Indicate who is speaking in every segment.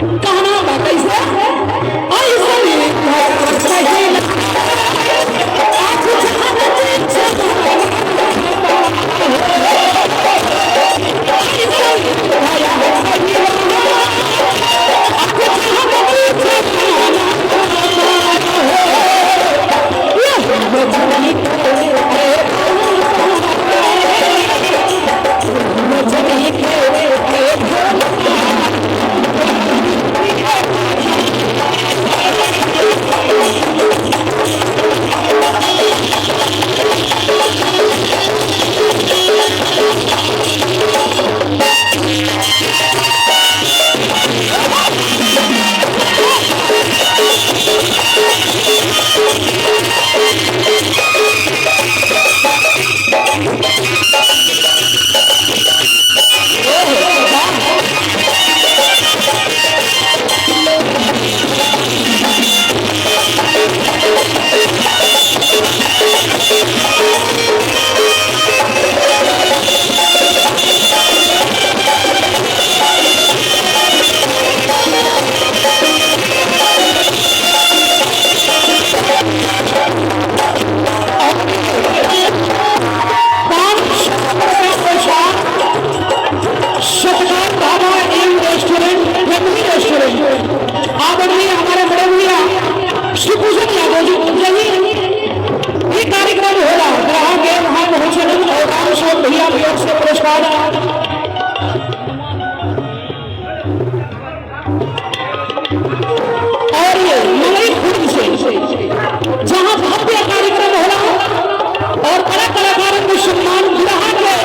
Speaker 1: कहना बा कैसे ऐसे आदरणीय हमारे बड़े भैया शिवभूषण यादव जी यही ये कार्यक्रम हो रहा ग्राहक के वहां पहुंचे और राम शोक भैया की ओर से पुरस्कार और ये मलई खुर्द से जहां भव्य कार्यक्रम हो रहा और बड़ा कलाकारों को सम्मान ग्राहक के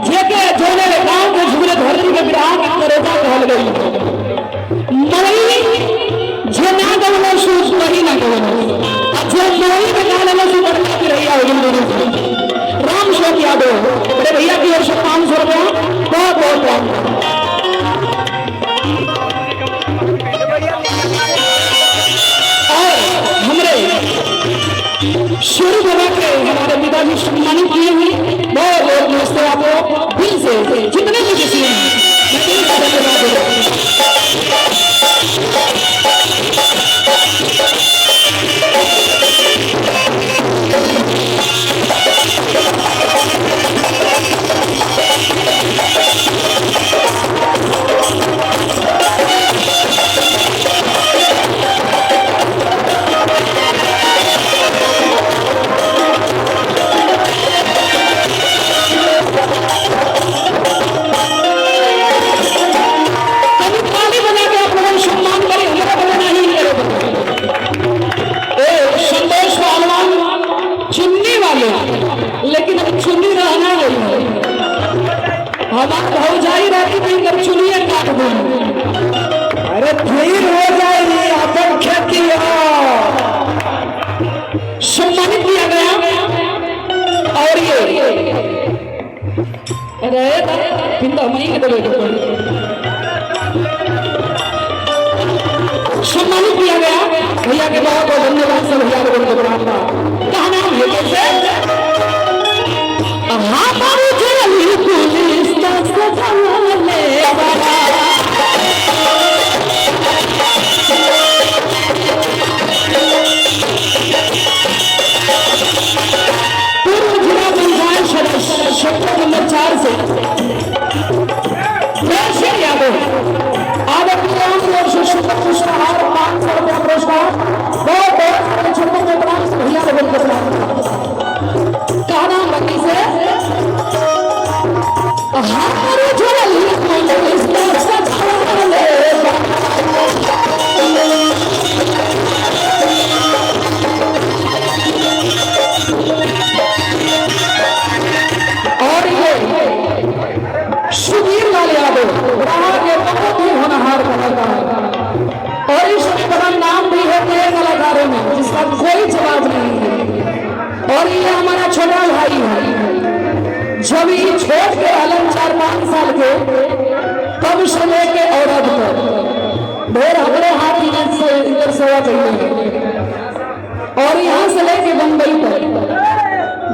Speaker 1: जेके जोड़े गांव के झुमरे धरती के विधान करेगा कहल गई जो ना गवनो सूस वही ना गवनो जो मोही में गाने में बढ़ता की रही है राम शोक यादव बड़े भैया की ओर से 500 रुपया बहुत बहुत और हमारे शुरू बाबा के हमारे पिताजी सम्मानित किए हुए बहुत बहुत नमस्ते आपको दिल से जितने भी किसी लेकिन अब चुनी रहना नहीं हमारा हो जाई रहती नहीं जब चुनिए काट दो अरे फिर हो जाएगी अपन खेती सम्मानित किया गया और ये अरे पिंदा मई के देवे सम्मानित किया गया भैया के बहुत बहुत धन्यवाद सब भैया को प्रणाम क्या नाम है कैसे हमारी जली पुलिस सजाने वाला पूर्व जिला पंचायत क्षेत्र नंबर 4 से यादव आदरणीय पुरस्कार 500 रुपया पुरस्कार बहुत बहुत छोटे छोटे भैया को बोलकर क्या नाम बनी से हमारे झोली पुलिस सजाने और ये सुधीर लाल यादव रहा के बहुत ही होनहार कलाकार और इस बड़ा नाम भी है नए कलाकारों में जिसका कोई जवाब नहीं है और ये हमारा छोटा भाई है जब ये छोट के अलग 4-5 साल के तब से लेके और अब तक ढेर हमारे हाथ इधर सेवा करते हैं और यहाँ से लेके बम्बई तक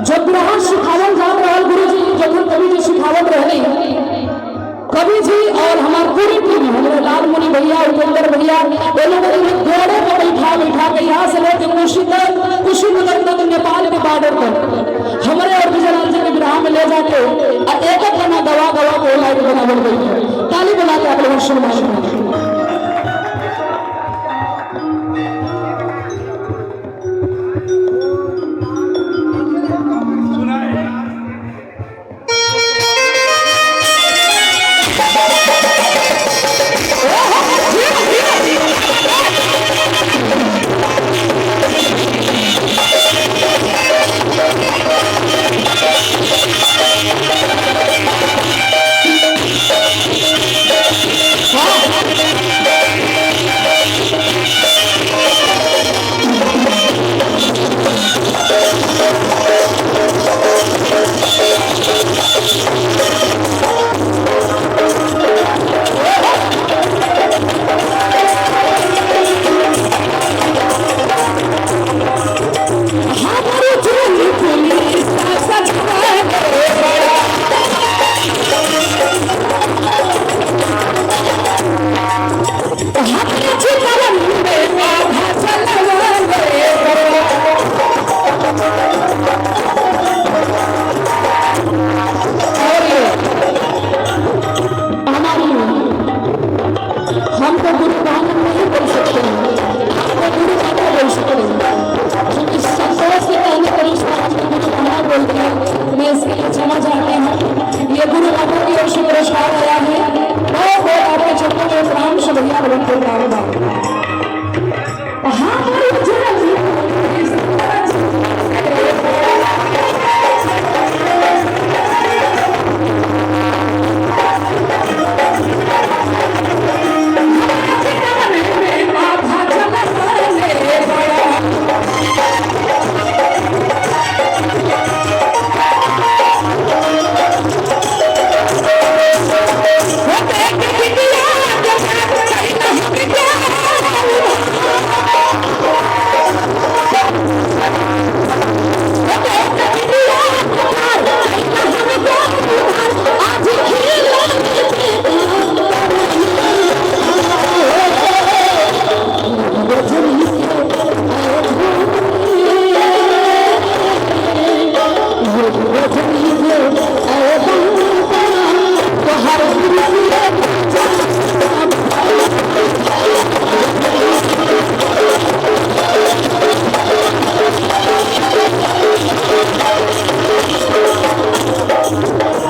Speaker 1: जब ग्रहण सिखावत जा रहा गुरु जी जब कभी जी सिखावत रहने कभी जी और हमारे पूरी टीम हमारे कुणाल मुनि भैया, उपेंद्र भैया, ये लोगों ने घोड़े पर बैठा बैठा के यहाँ से लेकर कुशीनगर तक नेपाल के बॉर्डर पर हमारे और विजयलाल जी के विवाह में ले जाके एक एक बना गवा गवा को लाइट बना बन गई। ताली बना के आप लोग शुरू क्षमा चाहते हैं। ये गुरु बाबा की ओर से पुरस्कार आया है। बहुत बहुत आपके चरणों में प्रणाम। भैया